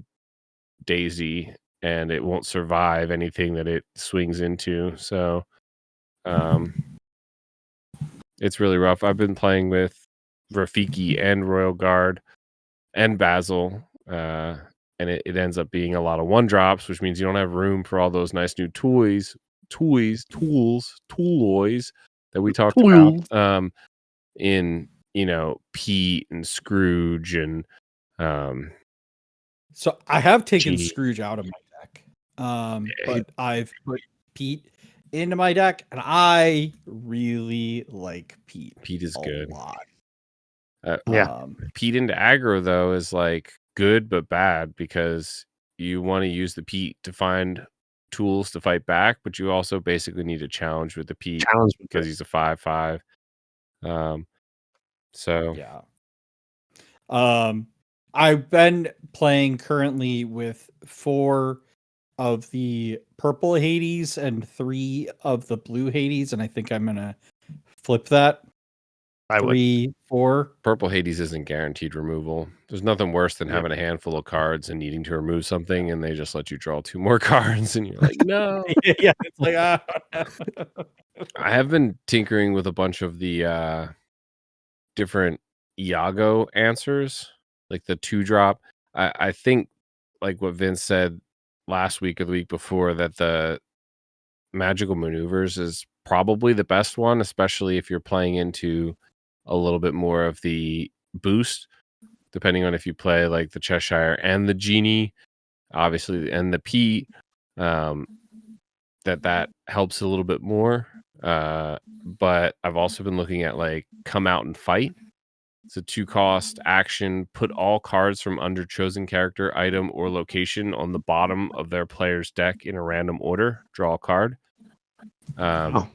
daisy and it won't survive anything that it swings into. So it's really rough. I've been playing with Rafiki and Royal Guard and Basil, and it ends up being a lot of 1-drops, which means you don't have room for all those nice new tools that we talked about in Pete and Scrooge and So I have taken Genie. Scrooge out of my deck, but I've put Pete into my deck, and I really like Pete. Pete is a good. lot. Pete into aggro though is like good but bad, because you want to use the Pete to find tools to fight back, but you also basically need a challenge with the Pete because he's a 5/5. So yeah. I've been playing currently with 4 of the purple Hades and 3 of the blue Hades, and I think I'm gonna flip that. 3, 4. Purple Hades isn't guaranteed removal. There's nothing worse than having a handful of cards and needing to remove something, and they just let you draw 2 more cards, and you're like, no. Yeah, it's like I have been tinkering with a bunch of the different Iago answers, like the 2-drop. I think, like what Vince said last week or the week before, that the Magical Maneuvers is probably the best one, especially if you're playing into a little bit more of the boost, depending on if you play like the Cheshire and the Genie, obviously, and the Pete, that helps a little bit more. But I've also been looking at like Come Out and Fight. It's a 2-cost action. Put all cards from under chosen character, item, or location on the bottom of their player's deck in a random order. Draw a card. I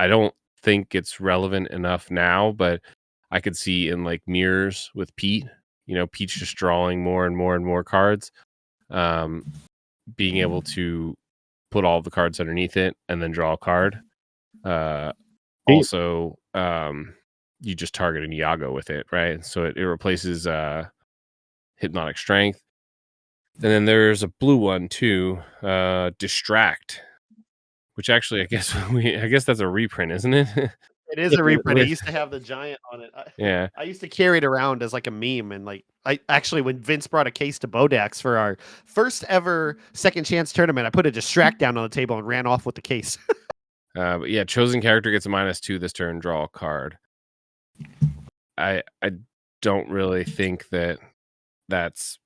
don't think it's relevant enough now, but I could see in like mirrors with Pete, Pete's just drawing more and more and more cards, being able to put all the cards underneath it and then draw a card. Also, you just target an Iago with it, right? So it replaces Hypnotic Strength. And then there's a blue one too, Distract, which actually I guess that's a reprint, isn't it? It is a reprint. It used to have the giant on it. Yeah. I used to carry it around as like a meme, and like when Vince brought a case to Bodax for our first ever second chance tournament, I put a Distract down on the table and ran off with the case. But yeah, chosen character gets a -2 this turn, draw a card. I don't really think that that's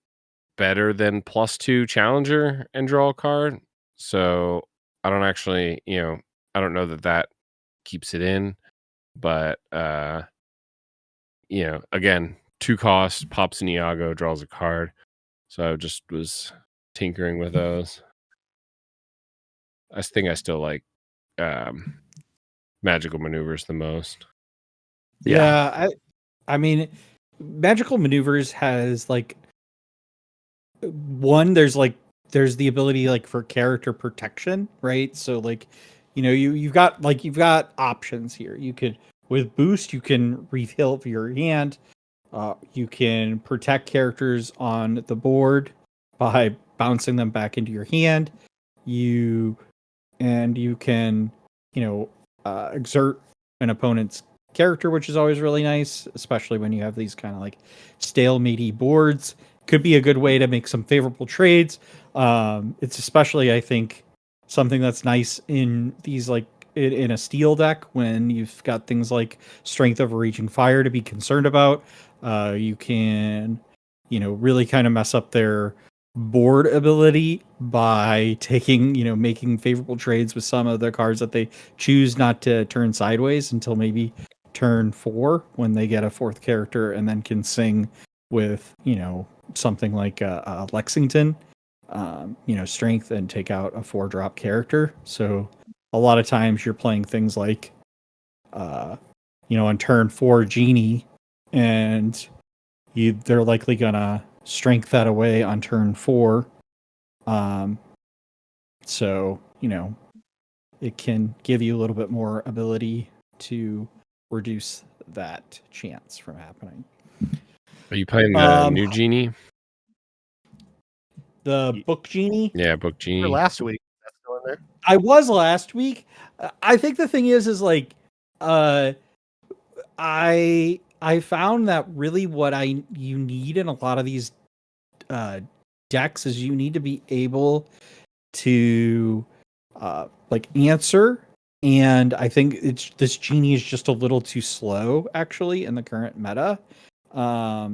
better than +2 challenger and draw a card. So I don't actually, I don't know that keeps it in, but again, 2 costs, pops an Iago, draws a card. So I just was tinkering with those. I think I still like Magical Maneuvers the most. Yeah, I mean, Magical Maneuvers has like there's the ability like for character protection, right? So like, you've got options here. You could, with boost, you can refill your hand. You can protect characters on the board by bouncing them back into your hand. You can, exert an opponent's character, which is always really nice, especially when you have these kind of like stalematey boards. Could be a good way to make some favorable trades. It's especially, I think, something that's nice in these like in a steel deck when you've got things like Strength over Raging Fire to be concerned about. You can, really kind of mess up their board ability by making favorable trades with some of the cards that they choose not to turn sideways until maybe turn 4 when they get a 4th character and then can sing with, something like Lexington, strength and take out a 4-drop character. So a lot of times you're playing things like, on turn 4 Genie, and they're likely gonna strength that away on turn 4. So, it can give you a little bit more ability to reduce that chance from happening. Are you playing the new Genie? The book Genie? Yeah, book Genie. For last week. That's still in there. I was last week. I think the thing is like, I found that really what you need in a lot of these decks is you need to be able to answer, and I think this Genie is just a little too slow actually in the current meta. I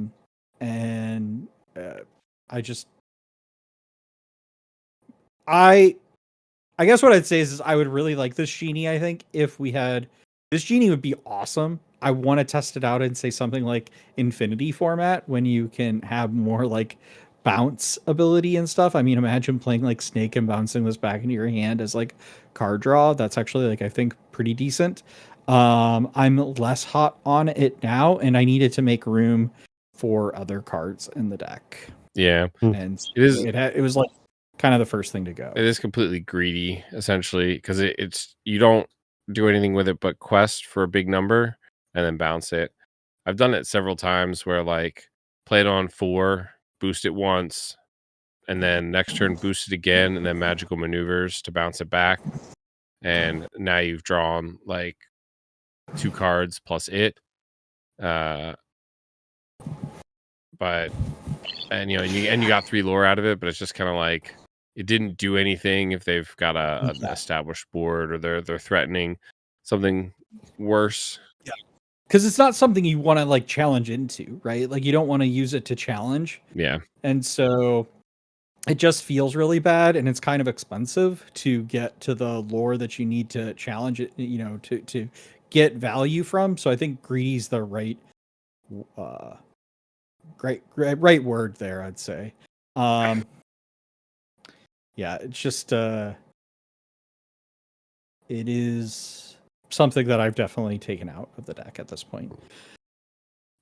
guess what I'd say is I would really like this Genie. I think if we had this Genie would be awesome. I want to test it out and say something like Infinity format when you can have more like bounce ability and stuff. I mean, imagine playing like Snake and bouncing this back into your hand as like card draw. That's actually like I think pretty decent. I'm less hot on it now, and I needed to make room for other cards in the deck. Yeah, and it was like kind of the first thing to go. It is completely greedy, essentially, because it's you don't do anything with it but quest for a big number and then bounce it. I've done it several times where like play it on 4, boost it once, and then next turn boost it again, and then magical maneuvers to bounce it back. And now you've drawn like 2 cards plus it. But you got 3 lore out of it, but it's just kind of like it didn't do anything if they've got an established board or they're threatening something worse. Yeah, because it's not something you want to like challenge into, right? Like you don't want to use it to challenge. Yeah, and so it just feels really bad, and it's kind of expensive to get to the lore that you need to challenge it, to get value from. So I think greedy's the right word there, I'd say. Yeah, it's just it is something that I've definitely taken out of the deck at this point.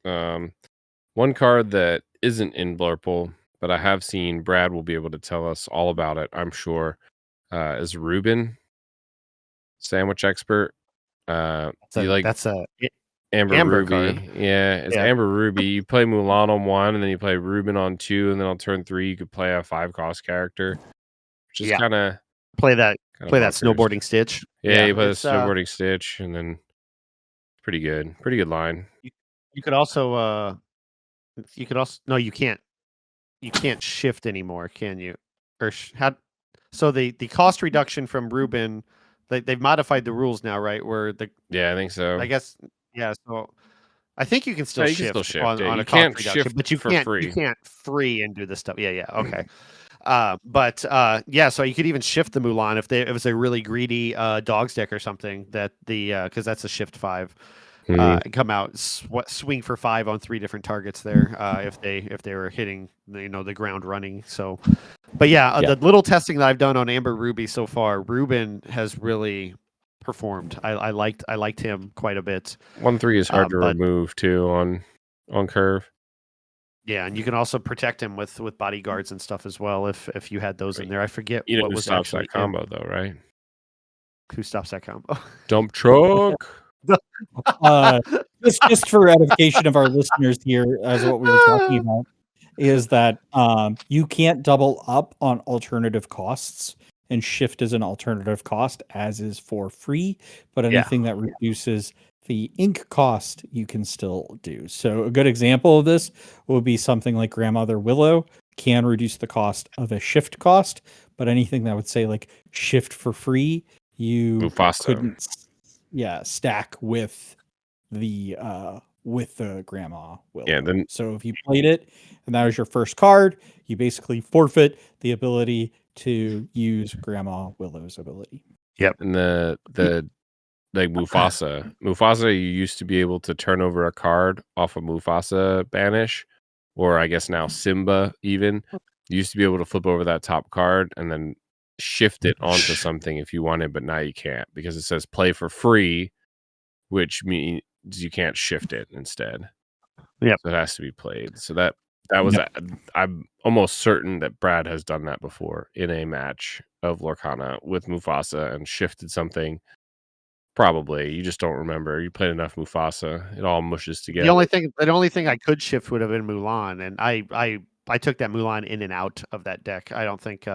One card that isn't in Blurple, but I have seen Brad will be able to tell us all about it, I'm sure, is Ruben, Sandwich Expert. That's a Amber Ruby. card. Yeah, it's Amber Ruby. You play Mulan on 1, and then you play Ruben on 2, and then on turn 3 you could play a 5-cost character, which is kind of play that snowboarding Stitch. Yeah, you play the snowboarding Stitch, and then pretty good line. You could also no, you can't shift anymore, can you? Or so the cost reduction from Ruben, they've modified the rules now, right? Where I think so. I guess so I think you can still shift on a cost reduction, shift, but you can't free. You can't free and do this stuff. Okay. So you could even shift the Mulan if it was a really greedy dogs deck or something, that because that's a shift 5. Come out, swing for 5 on 3 different targets there, if they were hitting the ground running. So, but the little testing that I've done on Amber Ruby so far, Ruben has really performed. I liked him quite a bit. 1/3 is hard to remove too on curve. Yeah, and you can also protect him with bodyguards and stuff as well if you had those in there. I forget what was stops that combo though, right? Who stops that combo? Dump truck. Just for edification of our listeners here, as what we were talking about, is that you can't double up on alternative costs, and shift is an alternative cost, as is for free, but anything that reduces the ink cost you can still do. So a good example of this would be something like Grandmother Willow can reduce the cost of a shift cost, but anything that would say like shift for free, you Mufasa. couldn't stack with the grandma willow. Yeah, then so if you played it and that was your first card, you basically forfeit the ability to use Grandma Willow's ability. and the like Mufasa, you used to be able to turn over a card off of Mufasa banish, or I guess now Simba even. You used to be able to flip over that top card and then shift it onto something if you wanted, but now you can't because it says play for free, which means you can't shift it instead. Yep. So it has to be played. So that was I'm almost certain that Brad has done that before in a match of Lorcana with Mufasa and shifted something. Probably. You just don't remember. You played enough Mufasa. It all mushes together. The only thing I could shift would have been Mulan, and I took that Mulan in and out of that deck. I don't think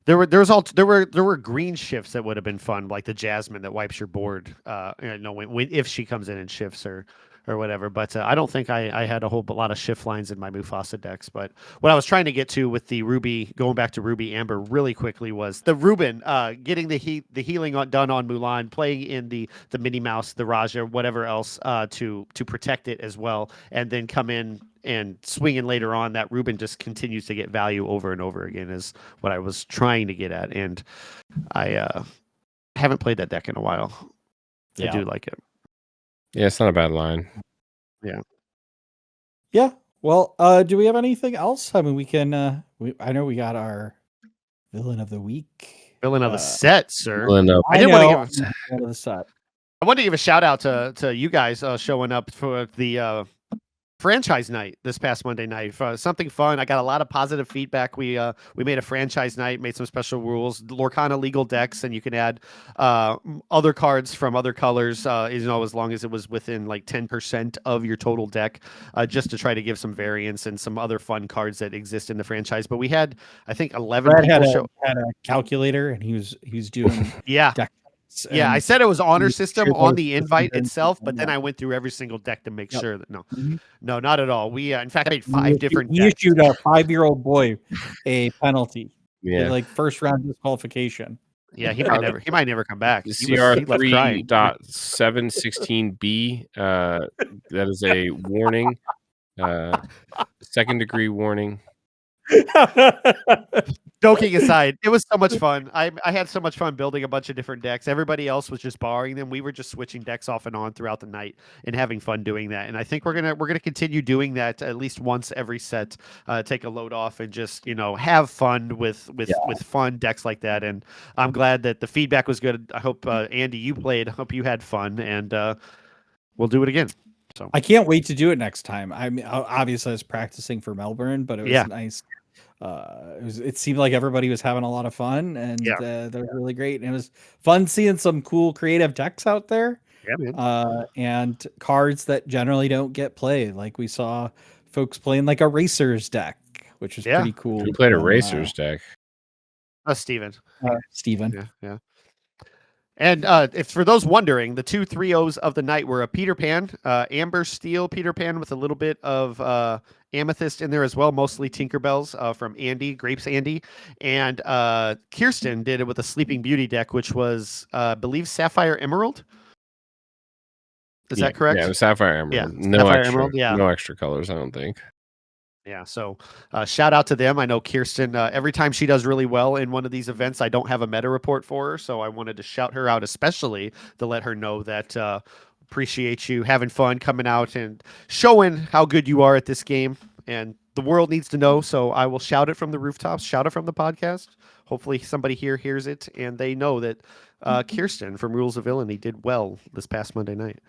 there were green shifts that would have been fun, like the Jasmine that wipes your board. If she comes in and shifts or whatever. But I don't think I had a whole lot of shift lines in my Mufasa decks. But what I was trying to get to with the Ruby, going back to Ruby Amber really quickly, was the Ruben getting the healing done on Mulan, playing in the Minnie Mouse, the Raja, whatever else to protect it as well, and then come in and swinging later on. That Ruben just continues to get value over and over again is what I was trying to get at. And I haven't played that deck in a while. I do like it. Yeah, it's not a bad line. Yeah. Well, do we have anything else? I mean, we can. I know we got our villain of the week. Villain of the set, sir. I did want to give the set. I want to give a shout out to you guys showing up for the franchise night this past Monday night. Something fun. I got a lot of positive feedback. We made a franchise night, made some special rules, Lorcana legal decks, and you can add other cards from other colors, as long as it was within like 10% of your total deck, just to try to give some variance and some other fun cards that exist in the franchise. But we had, I think, 11 Brad people had a calculator, and he was doing deck. Yeah, I said it was honor system on the invite itself, but then I went through every single deck to make sure that no, not at all. We in fact made 5 different decks. He issued a 5-year-old boy a penalty. Yeah, like first round disqualification. Yeah, he might never come back. CR3.716B. That is a warning. Second degree warning. Joking aside, it was so much fun. I had so much fun building a bunch of different decks. Everybody else was just borrowing them. We were just switching decks off and on throughout the night and having fun doing that. And I think we're gonna continue doing that at least once every set. Take a load off and just have fun with fun decks like that. And I'm glad that the feedback was good. I hope Andy, you played. I hope you had fun, and we'll do it again. So I can't wait to do it next time. I mean, obviously I was practicing for Melbourne, but it was nice. It seemed like everybody was having a lot of fun, and that was really great. And it was fun seeing some cool creative decks out there. Yeah, man. And cards that generally don't get played. Like we saw folks playing like a Racers deck, which was pretty cool. Who played a Racers deck? Steven. Steven. Yeah. And if for those wondering, the 2 3-0s of the night were a Peter Pan, Amber Steel Peter Pan with a little bit of Amethyst in there as well, mostly Tinkerbells from Andy, Grapes Andy. And Kirsten did it with a Sleeping Beauty deck, which was, I believe, Sapphire Emerald. Is that correct? Yeah, it was Sapphire Emerald. Yeah, No Sapphire extra, Emerald, yeah. No extra colors, I don't think. Yeah, so shout out to them. I know Kirsten, every time she does really well in one of these events, I don't have a meta report for her, so I wanted to shout her out, especially to let her know that appreciate you having fun, coming out and showing how good you are at this game. And the world needs to know, so I will shout it from the rooftops, shout it from the podcast. Hopefully somebody here hears it, and they know that Kirsten from Rules of Villainy did well this past Monday night.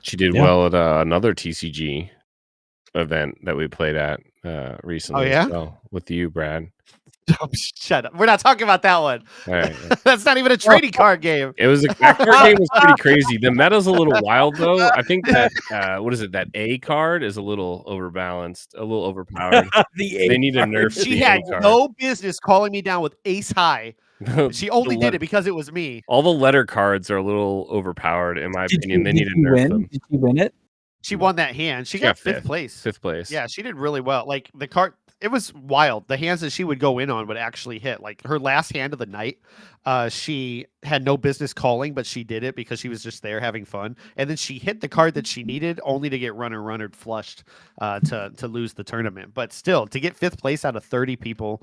She did well at another TCG event that we played at recently. Oh, yeah? As well, with you, Brad. Oh, shut up. We're not talking about that one. All right. That's not even a trading card game. It was that card game was pretty crazy. The meta's a little wild though. I think that that A card is a little overbalanced, a little overpowered. They need to nerf. She had no business calling me down with ace high. She only did it because it was me. All the letter cards are a little overpowered, in my opinion. They need to nerf them. Did you win it? she won that hand. She got fifth place. Fifth place. Yeah, she did really well. Like the card, it was wild. The hands that she would go in on would actually hit. Like her last hand of the night, she had no business calling, but she did it because she was just there having fun. And then she hit the card that she needed, only to get runner flushed to lose the tournament. But still, to get fifth place out of 30 people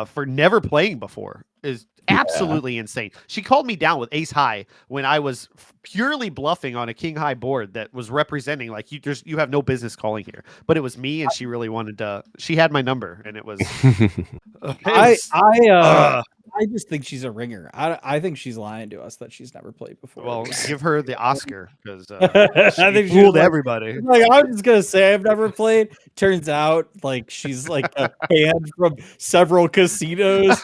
for never playing before is absolutely insane. She called me down with ace high when I was purely bluffing on a king high board that was representing like you have no business calling here. But it was me, and she really wanted to. She had my number, and it was. I just think she's a ringer. I think she's lying to us that she's never played before. Well, give her the Oscar because I think she fooled was everybody. like, I'm just gonna say I've never played. Turns out, like she's like a fan from several casinos.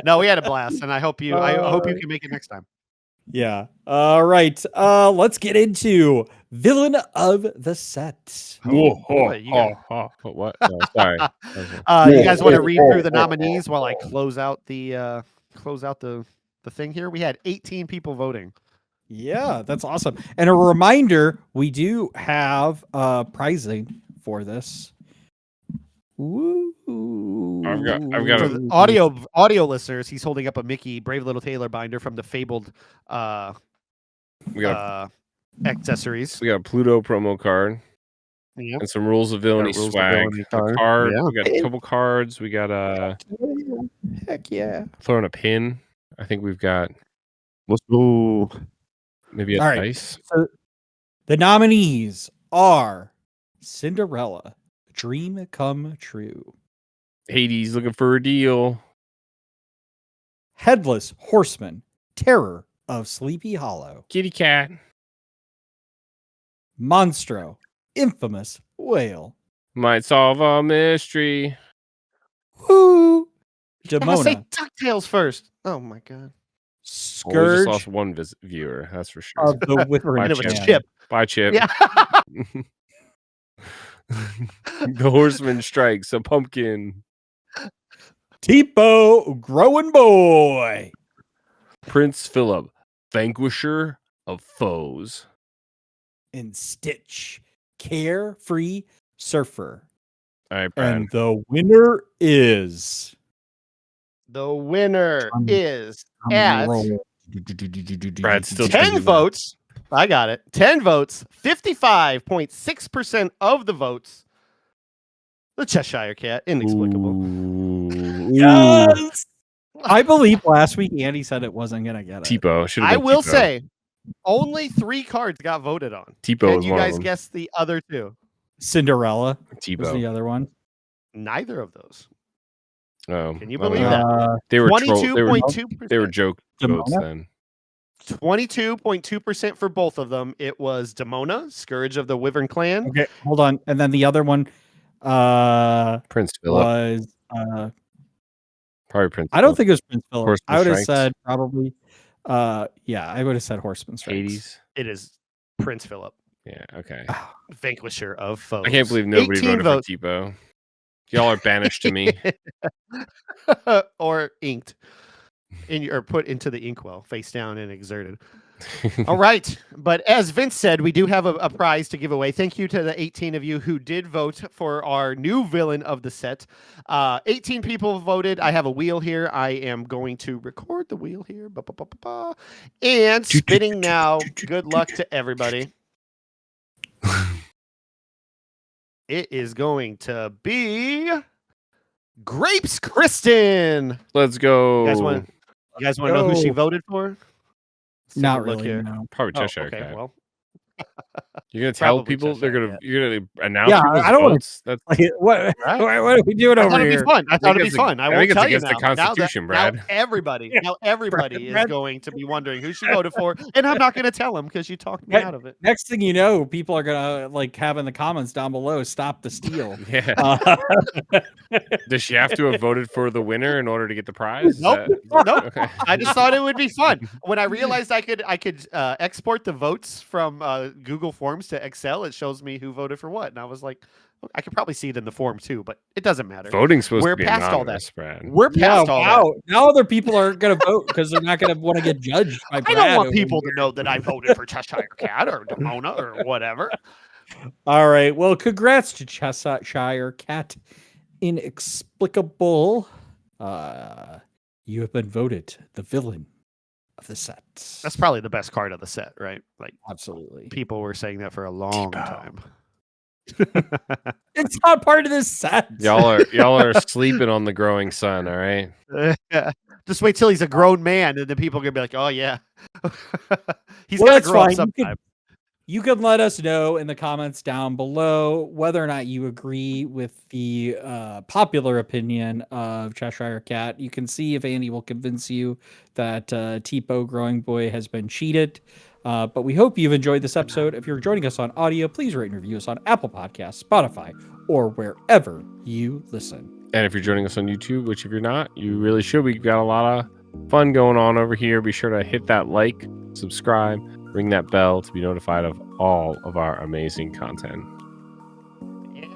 No, we had a blast, and I hope you can make it next time. Yeah. All right. Let's get into villain of the set. Whoa, boy, what? Oh, sorry. You guys want to read through the nominees while I close out the thing here? We had 18 people voting. Yeah, that's awesome. And a reminder, we do have pricing for this. Woo. I've got For the audio listeners, he's holding up a Mickey Brave Little Tailor binder from the Fabled we got accessories. we got a Pluto promo card Yeah. and some Rules of Villainy Rules of swag. Villainy A card. card. Yeah. We got a couple cards. We got Heck yeah. throwing a pin. I think we've got Ooh. maybe a All right. dice. So the nominees are Cinderella, Dream Come True, Hades looking for a deal. Headless Horseman, Terror of Sleepy Hollow, Kitty cat. Monstro, Infamous Whale, Might solve a mystery. Woo, I'm gonna say Demona, DuckTales first. Oh my god. Well, we just Scourge lost one viewer. That's for sure. of the Withering And it was Jam. Chip. Bye, Chip. Yeah. The horseman strikes a pumpkin. Tipo, Growing Boy, Prince Philip, vanquisher of foes. and Stitch, Carefree Surfer. All right, Brad. And the winner is The winner Um, is at Brad's still 10 votes. I got it. 10 votes. 55.6% of the votes. The Cheshire Cat, inexplicable. Ooh. Yes! I believe last week Andy said it wasn't gonna get it. Tipo. Should I will say, only 3 cards got voted on. Tipo Can was you one guys of them. guess the other 2? Cinderella was the Tipo. other one. Neither of those. Oh, Can you well, believe that? They were 22.2%. they were joke votes Demona? then. 22.2% for both of them. It was Demona, Scourge of the Wyvern Clan. Okay, hold on. And then the other one Prince Philip. was Probably Prince. I don't Philip. think it was Prince Philip. Horseman I would have Strikes. said probably yeah, I would have said Horseman Strikes. Hades. It is Prince Philip, Yeah. Okay. Vanquisher of foes. I can't believe nobody 18 voted votes. for Tipo. Y'all are banished to me. Or inked or put into the inkwell, face down and exerted. All right. But as Vince said, we do have a prize to give away. Thank you to the 18 of you who did vote for our new villain of the set. 18 people voted. I have a wheel here. I am going to record the wheel here. And spinning now. Good luck to everybody. It is going to be Grapes Kristen. Let's go. You guys want to know who she Go. voted for? Let's take a Not look really. here. No. Probably Oh, Cheshire okay, Cat. well, You're gonna tell probably people Cheshire you're gonna announce Yeah, people's I don't wanna- votes. That's Like, what are we doing I over thought it'd here? be fun. I thought it'd be it's fun. I I won't think it's tell you against now. the Constitution, Brad. Now everybody is Brad- going to be wondering who she voted for, and I'm not going to tell them because you talked me Brad- out of it. Next thing you know, people are gonna like have in the comments down below, "Stop the steal." Yeah. Does she have to have voted for the winner in order to get the prize? Is Nope. that- Nope. Okay. I just thought it would be fun. When I realized I could export the votes from Google Forms to Excel, it shows me who voted for what, and I was like, I could probably see it in the form too, but it doesn't matter. Voting's supposed We're to be past all anonymous, that. Brad. We're past all that. Wow. Now other people are going to vote because they're not going to want to get judged by Brad. I don't want over people here. to know that I voted for Cheshire Cat or Demona or whatever. All right. Well, congrats to Cheshire Cat Inexplicable. You have been voted the villain of the set. That's probably the best card of the set, right? Like, absolutely. people were saying that for a long time. It's not part of this set. Y'all are sleeping on the growing sun, all right? Just wait till he's a grown man, and then people are gonna be like, "Oh yeah, he's Well, gonna that's grow up fine. sometime." You can let us know in the comments down below whether or not you agree with the popular opinion of Cheshire Cat. You can see if Andy will convince you that Tipo Growing Boy has been cheated. But we hope you've enjoyed this episode. If you're joining us on audio, please rate and review us on Apple Podcasts, Spotify, or wherever you listen. And if you're joining us on YouTube, which if you're not, you really should. We've got a lot of fun going on over here. Be sure to hit that like, subscribe, ring that bell to be notified of all of our amazing content.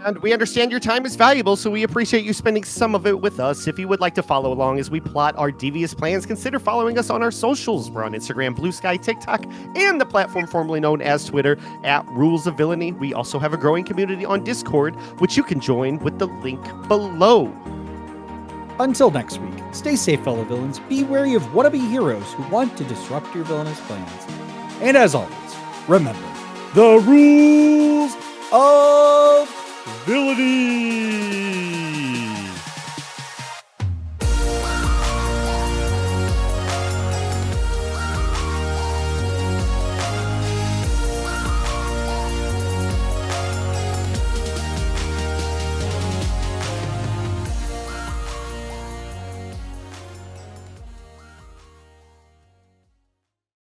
And we understand your time is valuable, so we appreciate you spending some of it with us. If you would like to follow along as we plot our devious plans, consider following us on our socials. We're on Instagram, Blue Sky, TikTok, and the platform formerly known as Twitter at Rules of Villainy. We also have a growing community on Discord, which you can join with the link below. Until next week, stay safe, fellow villains. Be wary of wannabe heroes who want to disrupt your villainous plans. And as always, remember the rules of villainy.